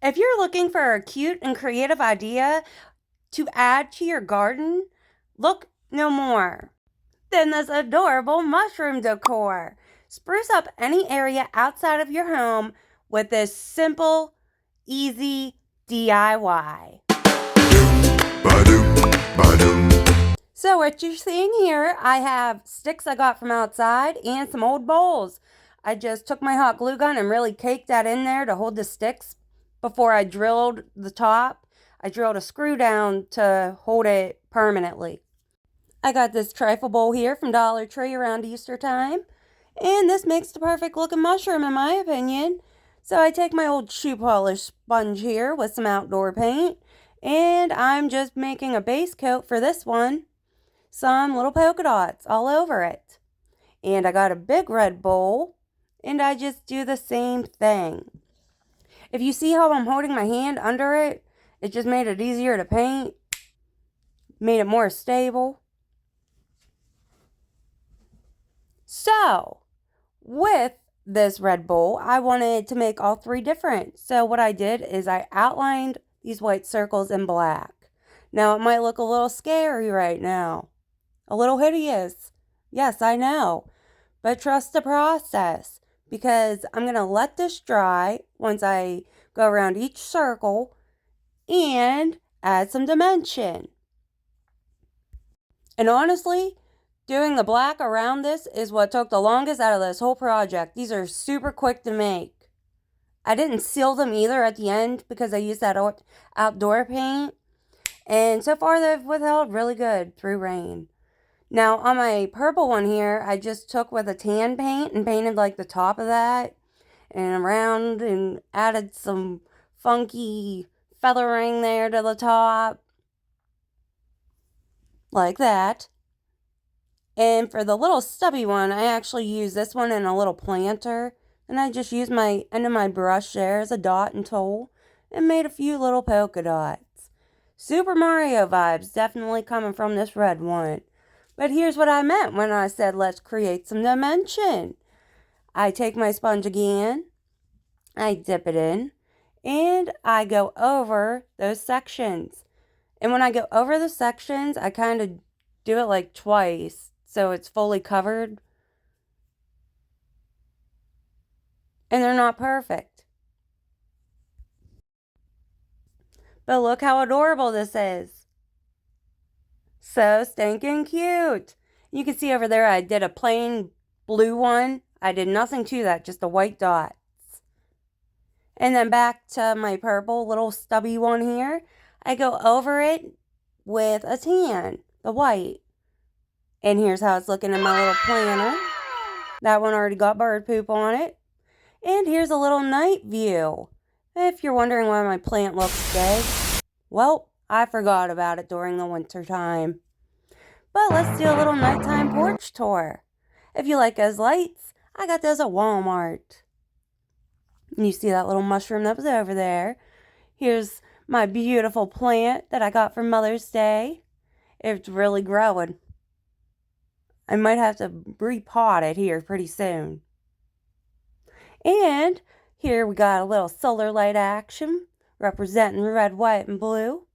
If you're looking for a cute and creative idea to add to your garden, look no more than this adorable mushroom decor. Spruce up any area outside of your home with this simple, easy DIY. So what you're seeing here, I have sticks I got from outside and some old bowls. I just took my hot glue gun and really caked that in there to hold the sticks before I drilled the top. I drilled a screw down to hold it permanently. I got this trifle bowl here from Dollar Tree around Easter time, and this makes the perfect looking mushroom in my opinion. So I take my old shoe polish sponge here with some outdoor paint, and I'm just making a base coat for this one. Some little polka dots all over it. And I got a big red bowl, and I just do the same thing. If you see how I'm holding my hand under it, it just made it easier to paint, made it more stable. So, with this red bowl, I wanted to make all three different. So what I did is I outlined these white circles in black. Now it might look a little scary right now. A little hideous. Yes, I know. But trust the process, because I'm going to let this dry once I go around each circle and add some dimension. And honestly, doing the black around this is what took the longest out of this whole project. These are super quick to make. I didn't seal them either at the end because I used that outdoor paint. And so far they've withheld really good through rain. Now on my purple one here, I just took with a tan paint and painted like the top of that and around and added some funky feathering there to the top. Like that. And for the little stubby one, I actually use this one in a little planter. And I just used my end of my brush there as a dot and tool and made a few little polka dots. Super Mario vibes definitely coming from this red one. But here's what I meant when I said let's create some dimension. I take my sponge again, I dip it in, and I go over those sections. And when I go over the sections, I kind of do it like twice so it's fully covered. And they're not perfect. But look how adorable this is. So stinking cute. You can see over there I did a plain blue one. I did nothing to that, just the white dots. And then back to my purple little stubby one here. I go over it with a tan, the white. And here's how it's looking in my little planner. That one already got bird poop on it. And here's a little night view. If you're wondering why my plant looks dead, well, I forgot about it during the winter time. But let's do a little nighttime porch tour. If you like those lights, I got those at Walmart. You see that little mushroom that was over there. Here's my beautiful plant that I got for Mother's Day. It's really growing. I might have to repot it here pretty soon. And here we got a little solar light action representing red, white, and blue.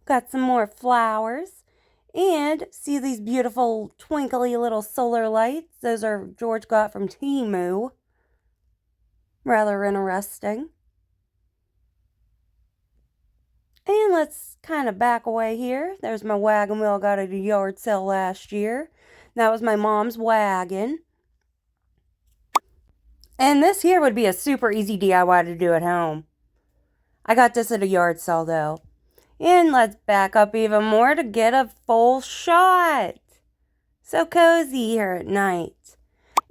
Got some more flowers. And see these beautiful twinkly little solar lights? Those are George got from Temu. Rather interesting. And let's kind of back away here. There's my wagon wheel I got at a yard sale last year. That was my mom's wagon. And this here would be a super easy DIY to do at home. I got this at a yard sale though. And let's back up even more to get a full shot. So cozy here at night.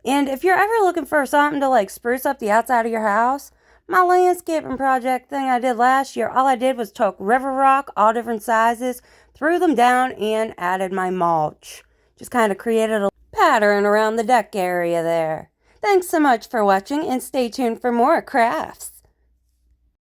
And if you're ever looking for something to like spruce up the outside of your house, my landscaping project thing I did last year, all I did was took river rock, all different sizes, threw them down and added my mulch. Just kind of created a pattern around the deck area there. Thanks so much for watching and stay tuned for more crafts.